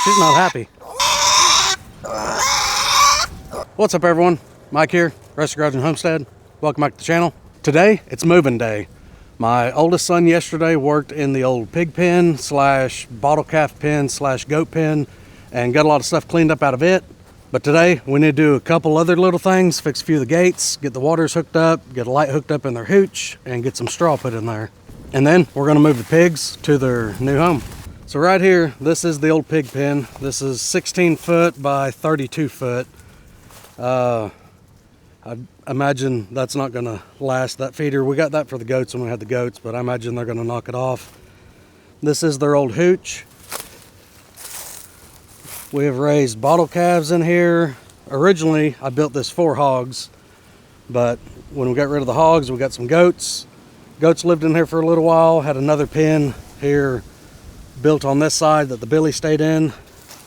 She's not happy. What's up, everyone? Mike here, Alot and Homestead. Welcome back to the channel. Today, it's moving day. My oldest son yesterday worked in the old pig pen slash bottle calf pen slash goat pen and got a lot of stuff cleaned up out of it. But today, we need to do a couple other little things, fix a few of the gates, get the waters hooked up, get a light hooked up in their hooch, and get some straw put in there. And then we're gonna move the pigs to their new home. So right here, this is the old pig pen. This is 16 foot by 32 foot. I imagine that's not gonna last, that feeder. We got that for the goats when we had the goats, but I imagine they're gonna knock it off. This is their old hooch. We have raised bottle calves in here. Originally, I built this for hogs, but when we got rid of the hogs, we got some goats. Goats lived in here for a little while, had another pen here built on this side that the Billy stayed in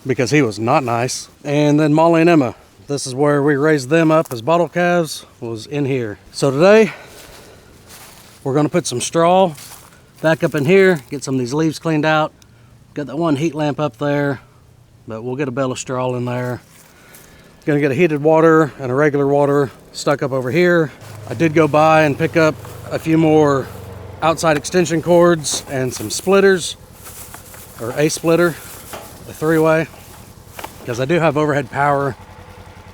because he was not nice. And then Molly and Emma, this is where we raised them up as bottle calves, was in here. So today, we're gonna put some straw back up in here, get some of these leaves cleaned out. Got that one heat lamp up there, but we'll get a bale of straw in there. Gonna get a heated water and a regular water stuck up over here. I did go by and pick up a few more outside extension cords and some splitters, or a splitter, a 3-way, because I do have overhead power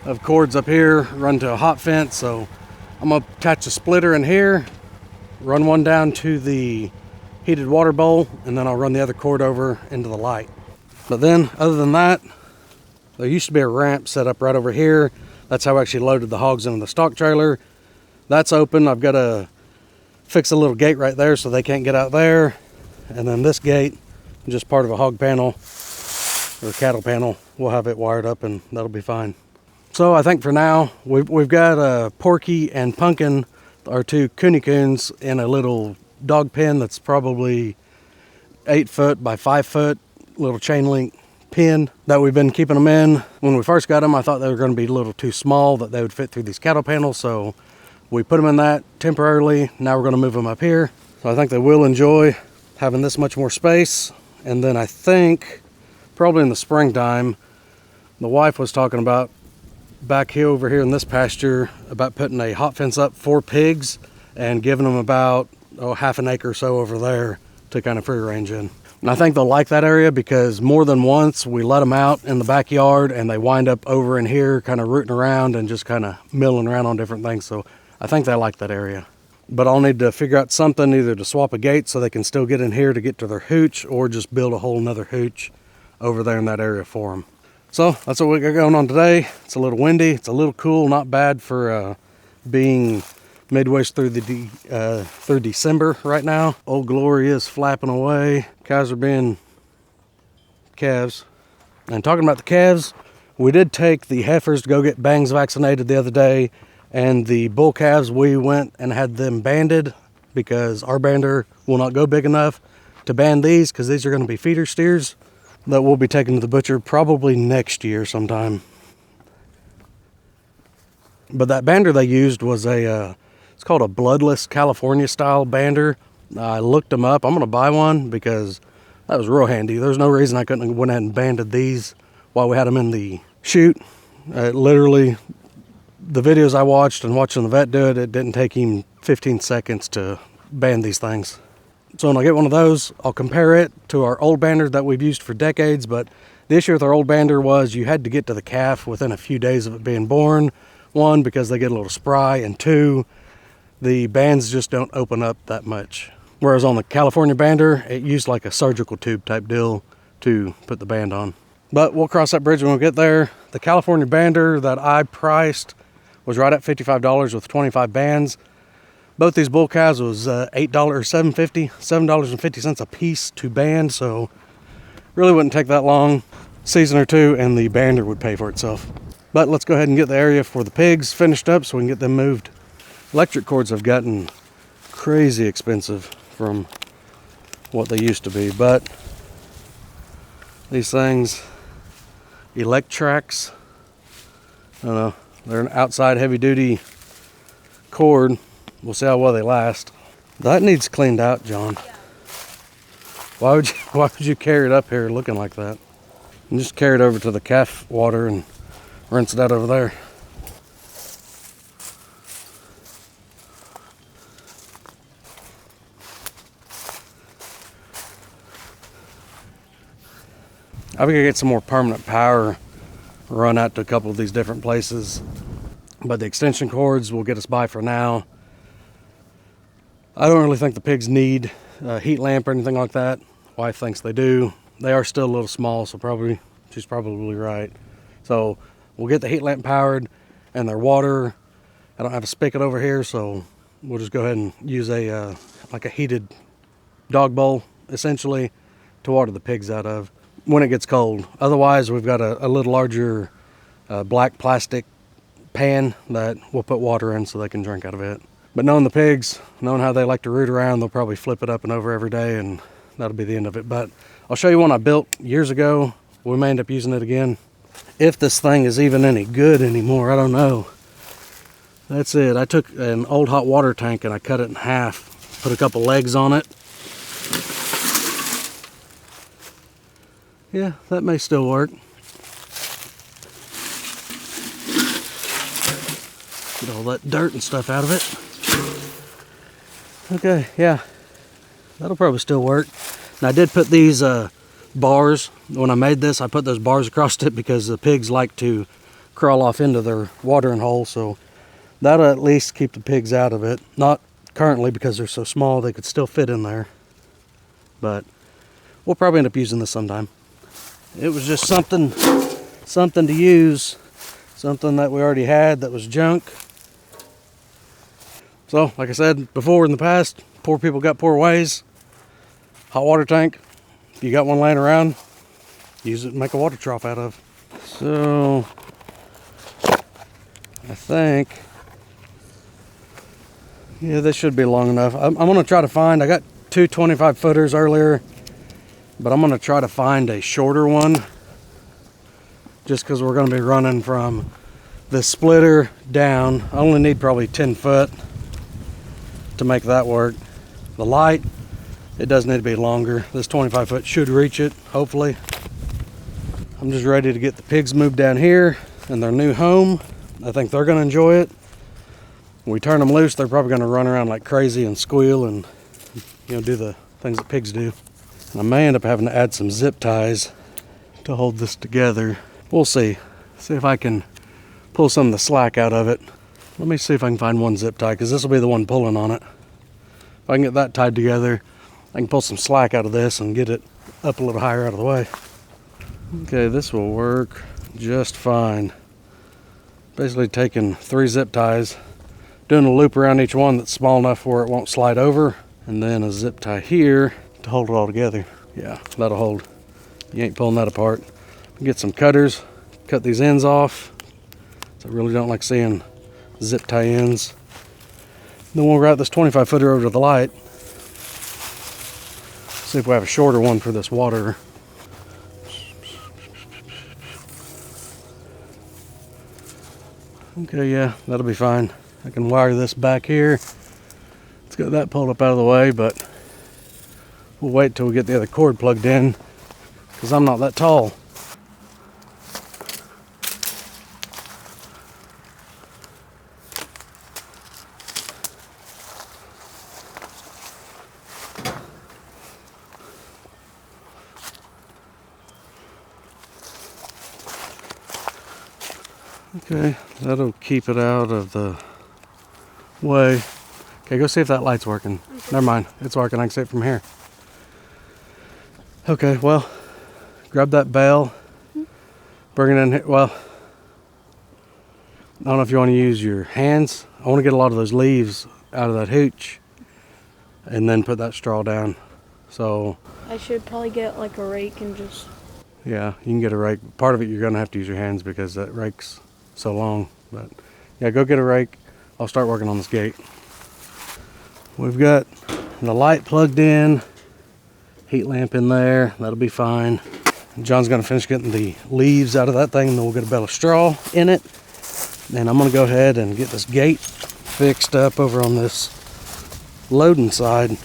of cords up here run to a hot fence. So I'm gonna attach a splitter in here, run one down to the heated water bowl, and then I'll run the other cord over into the light. But then, other than that, there used to be a ramp set up right over here. That's how I actually loaded the hogs into the stock trailer. That's open. I've got to fix a little gate right there so they can't get out there. And then this gate, just part of a hog panel or cattle panel. We'll have it wired up and that'll be fine. So I think for now, we've got Porky and Pumpkin, our two Kune Kunes, in a little dog pen that's probably 8 foot by 5 foot. Little chain link pen that we've been keeping them in. When we first got them, I thought they were going to be a little too small, that they would fit through these cattle panels, so we put them in that temporarily. Now we're going to move them up here. So I think they will enjoy having this much more space. And then I think probably in the springtime, the wife was talking about back here over here in this pasture about putting a hot fence up for pigs and giving them about half an acre or so over there to kind of free range in. And I think they'll like that area because more than once we let them out in the backyard and they wind up over in here kind of rooting around and just kind of milling around on different things. So I think they like that area. But I'll need to figure out something, either to swap a gate so they can still get in here to get to their hooch, or just build a whole nother hooch over there in that area for them. So that's what we got going on today. It's a little windy, it's a little cool, not bad for being midway through through December right now. Old Glory is flapping away. Cows are being calves. And talking about the calves, we did take the heifers to go get bangs vaccinated the other day, and the bull calves, we went and had them banded because our bander will not go big enough to band these, because these are going to be feeder steers that will be taken to the butcher probably next year sometime. But that bander they used was it's called a bloodless California style bander. I looked them up. I'm going to buy one because that was real handy. There's no reason I couldn't have went ahead and banded these while we had them in the chute. Literally, the videos I watched and watching the vet do it, it didn't take him 15 seconds to band these things. So when I get one of those, I'll compare it to our old bander that we've used for decades. But the issue with our old bander was you had to get to the calf within a few days of it being born. One, because they get a little spry, and two, the bands just don't open up that much. Whereas on the California bander, it used like a surgical tube type deal to put the band on. But we'll cross that bridge when we get there. The California bander that I priced was right at $55 with 25 bands. Both these bull calves was $7.50 a piece to band, so really wouldn't take that long, season or two, and the bander would pay for itself. But let's go ahead and get the area for the pigs finished up so we can get them moved. Electric cords have gotten crazy expensive from what they used to be, but these things, Electrax, I don't know, they're an outside heavy duty cord. We'll see how well they last. That needs cleaned out, John. Why would you carry it up here looking like that? And just carry it over to the calf water and rinse it out over there. I'm gonna get some more permanent power run out to a couple of these different places, but the extension cords will get us by for now. I don't really think the pigs need a heat lamp or anything like that. Wife thinks they do. They are still a little small, so she's probably right. So we'll get the heat lamp powered, and their water, I don't have a spigot over here, so we'll just go ahead and use a like a heated dog bowl essentially to water the pigs out of when it gets cold. Otherwise, we've got a little larger black plastic pan that we'll put water in so they can drink out of it. But knowing the pigs, knowing how they like to root around, they'll probably flip it up and over every day, and that'll be the end of it. But I'll show you one I built years ago. We may end up using it again. If this thing is even any good anymore, I don't know. That's it. I took an old hot water tank and I cut it in half, put a couple legs on it. Yeah, that may still work. Get all that dirt and stuff out of it. Okay, yeah, that'll probably still work. And I did put these bars, when I made this, I put those bars across it because the pigs like to crawl off into their watering hole, so that'll at least keep the pigs out of it. Not currently because they're so small, they could still fit in there, but we'll probably end up using this sometime. It was just something to use, something that we already had that was junk. So, like I said before in the past, poor people got poor ways. Hot water tank, if you got one laying around, use it and make a water trough out of. So, I think, yeah, this should be long enough. I'm gonna try to find, I got two 25 footers earlier, but I'm gonna try to find a shorter one, just because we're gonna be running from the splitter down. I only need probably 10 foot to make that work. The light, it does need to be longer. This 25 foot should reach it, hopefully. I'm just ready to get the pigs moved down here in their new home. I think they're gonna enjoy it. When we turn them loose, they're probably gonna run around like crazy and squeal and, you know, do the things that pigs do. I may end up having to add some zip ties to hold this together. We'll see. See if I can pull some of the slack out of it. Let me see if I can find one zip tie, because this will be the one pulling on it. If I can get that tied together, I can pull some slack out of this and get it up a little higher out of the way. Okay, this will work just fine. Basically taking 3 zip ties, doing a loop around each one that's small enough where it won't slide over, and then a zip tie here to hold it all together. Yeah, that'll hold. You ain't pulling that apart. Get some cutters, cut these ends off. So I really don't like seeing zip tie ends. Then we'll route this 25 footer over to the light. See if we have a shorter one for this water. Okay, yeah, that'll be fine. I can wire this back here. Let's get that pulled up out of the way, but we'll wait till we get the other cord plugged in, because I'm not that tall. Okay, that'll keep it out of the way. Okay, go see if that light's working. Okay. Never mind, it's working. I can see it from here. Okay, well, grab that bale, bring it in here. Well, I don't know if you want to use your hands. I want to get a lot of those leaves out of that hooch and then put that straw down. So I should probably get like a rake and just... Yeah, you can get a rake. Part of it you're going to have to use your hands because that rake's so long. But yeah, go get a rake. I'll start working on this gate. We've got the light plugged in, heat lamp in there. That'll be fine. John's going to finish getting the leaves out of that thing, and then we'll get a bale of straw in it. And I'm going to go ahead and get this gate fixed up over on this loading side.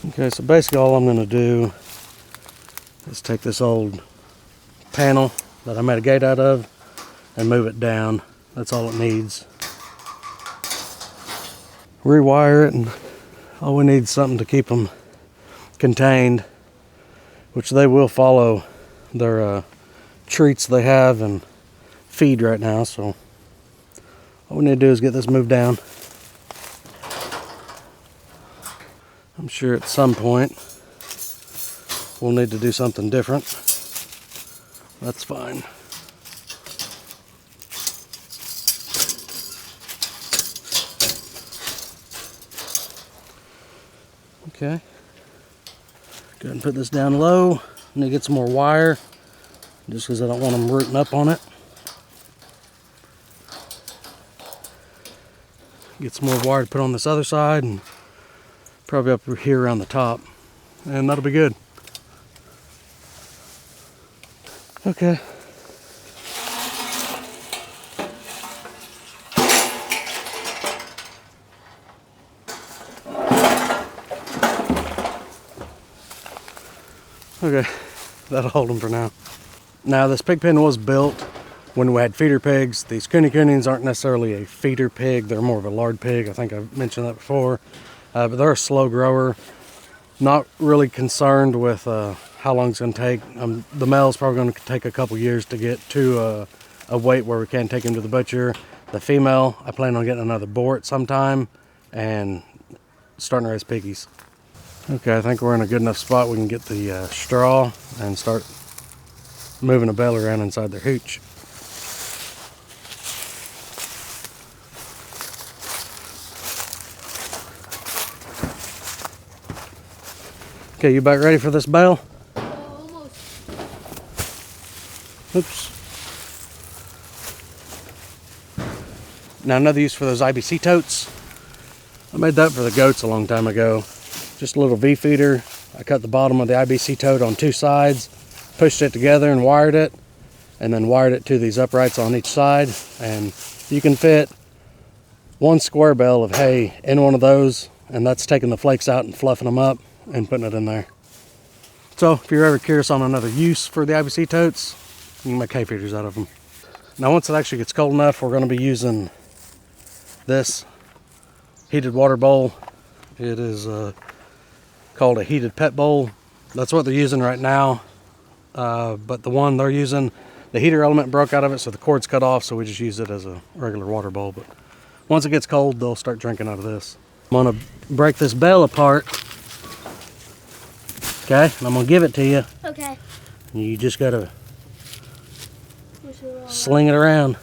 Okay, so basically all I'm going to do is take this old panel that I made a gate out of and move it down. That's all it needs. Rewire it, and all we need is something to keep them contained, which they will follow their treats they have and feed right now. So all we need to do is get this moved down. I'm sure at some point we'll need to do something different. That's fine. Okay. Go ahead and put this down low. I need to get some more wire just because I don't want them rooting up on it. Get some more wire to put on this other side and probably up here around the top. And that'll be good. Okay. Okay, that'll hold them for now. Now this pig pen was built when we had feeder pigs. These Kune Kunes aren't necessarily a feeder pig, they're more of a lard pig. I think I've mentioned that before. But they're a slow grower. Not really concerned with how long it's going to take. The male's probably going to take a couple years to get to a weight where we can take him to the butcher. The female, I plan on getting another boar at some time and starting to raise piggies. Okay, I think we're in a good enough spot. We can get the straw and start moving a bale around inside their hooch. Okay, you about ready for this bale? Almost. Oops. Now another use for those IBC totes. I made that for the goats a long time ago. Just a little V feeder. I cut the bottom of the IBC tote on two sides, pushed it together and wired it, and then wired it to these uprights on each side. And you can fit one square bale of hay in one of those, and that's taking the flakes out and fluffing them up and putting it in there. So if you're ever curious on another use for the IBC totes, you can make hay feeders out of them. Now once it actually gets cold enough, we're going to be using this heated water bowl. It is called a heated pet bowl. That's what they're using right now. But the one they're using, the heater element broke out of it, so the cord's cut off, so we just use it as a regular water bowl. But once it gets cold, they'll start drinking out of this. I'm gonna break this bale apart. Okay, and I'm gonna give it to you. Okay. You just gotta sling it around.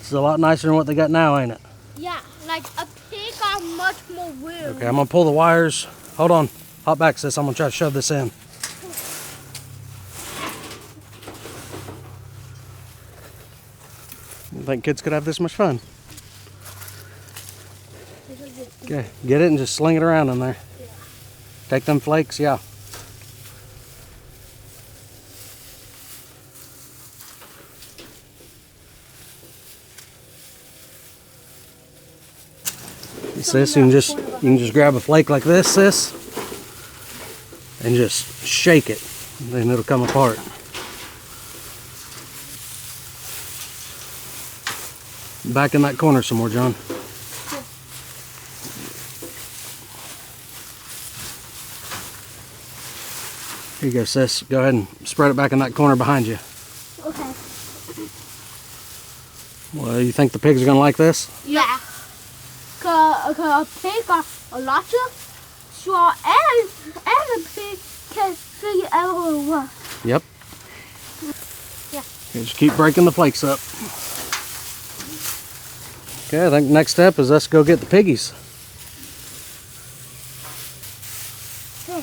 It's a lot nicer than what they got now, ain't it? Yeah, like a pig got much more room. Okay, I'm gonna pull the wires. Hold on, hop back, sis. I'm gonna try to shove this in. You think kids could have this much fun? Okay, get it and just sling it around in there. Yeah. Take them flakes, yeah. Sis, you can just grab a flake like this, sis, and just shake it, then it'll come apart. Back in that corner some more, John. Here you go, sis. Go ahead and spread it back in that corner behind you. Okay. Well, you think the pigs are gonna like this? Yeah. Cause a pig got a lot of straw and a pig can figure out what. Yep. Yeah. Okay, just keep breaking the flakes up. Okay, I think next step is us go get the piggies. Hey,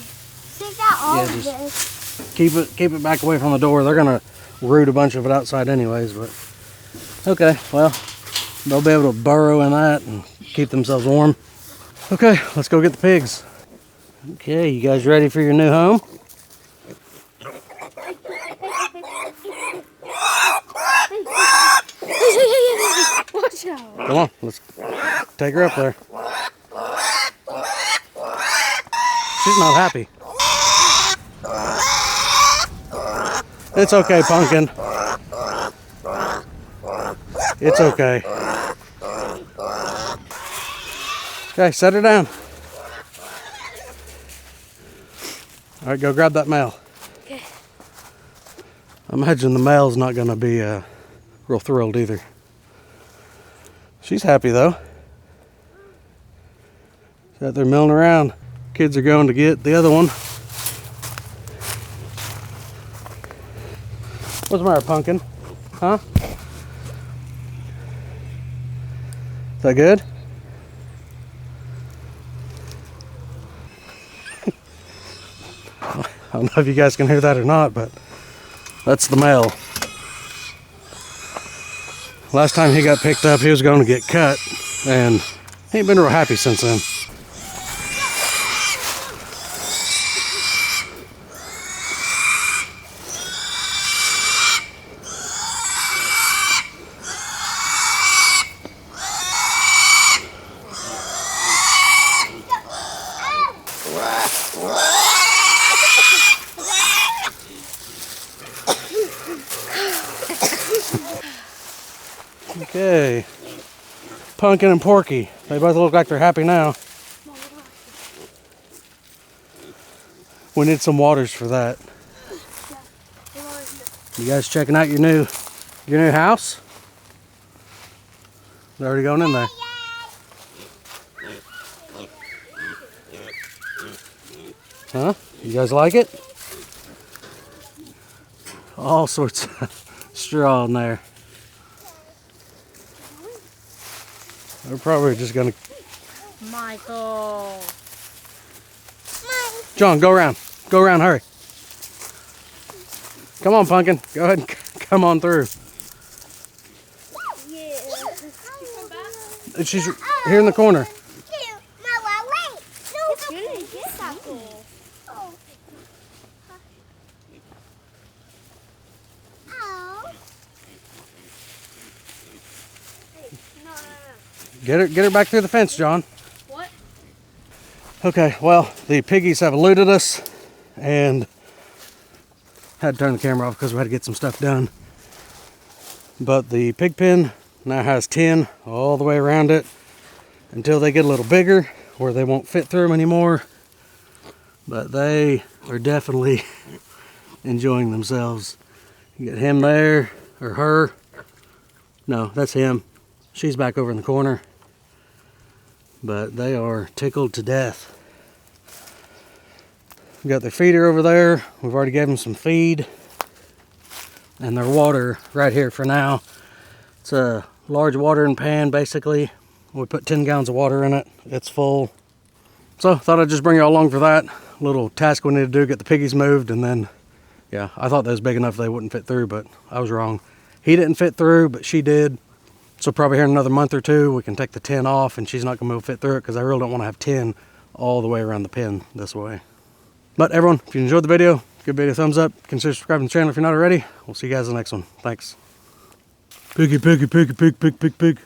take that off Yeah, this. Keep it back away from the door. They're gonna root a bunch of it outside anyways, but okay, well, they'll be able to burrow in that and keep themselves warm. Okay, let's go get the pigs. Okay, you guys ready for your new home? Watch out. Come on, let's take her up there. She's not happy. It's okay, Pumpkin. It's okay. Okay, set her down. All right, go grab that male. Okay. I imagine the male's not going to be real thrilled either. She's happy though. She's out there milling around. Kids are going to get the other one. What's the matter, Pumpkin? Huh? Is that good? I don't know if you guys can hear that or not, but that's the male. Last time he got picked up, he was going to get cut, and he ain't been real happy since then. Okay, Pumpkin and Porky. They both look like they're happy now. We need some waters for that. You guys checking out your new house? They're already going in there. Huh? You guys like it? All sorts of straw in there. They're probably just gonna... Michael. John, go around. Go around, hurry. Come on, Pumpkin. Go ahead and come on through. Yeah. She's here in the corner. Get her back through the fence, John. What? Okay, well, the piggies have eluded us and had to turn the camera off because we had to get some stuff done. But the pig pen now has 10 all the way around it until they get a little bigger where they won't fit through them anymore. But they are definitely enjoying themselves. You get him there, or her. No, that's him. She's back over in the corner. But they are tickled to death. We got their feeder over there. We've already gave them some feed. And their water right here for now. It's a large watering pan basically. We put 10 gallons of water in it. It's full. So thought I'd just bring you all along for that. Little task we need to do, get the piggies moved, and then, yeah, I thought that was big enough they wouldn't fit through, but I was wrong. He didn't fit through, but she did. So probably here in another month or two, we can take the 10 off and she's not gonna be able to fit through it because I really don't want to have 10 all the way around the pen this way. But everyone, if you enjoyed the video, give the video a thumbs up. Consider subscribing to the channel if you're not already. We'll see you guys in the next one. Thanks. Piggy, piggy, piggy, pig, pig, pig, pig.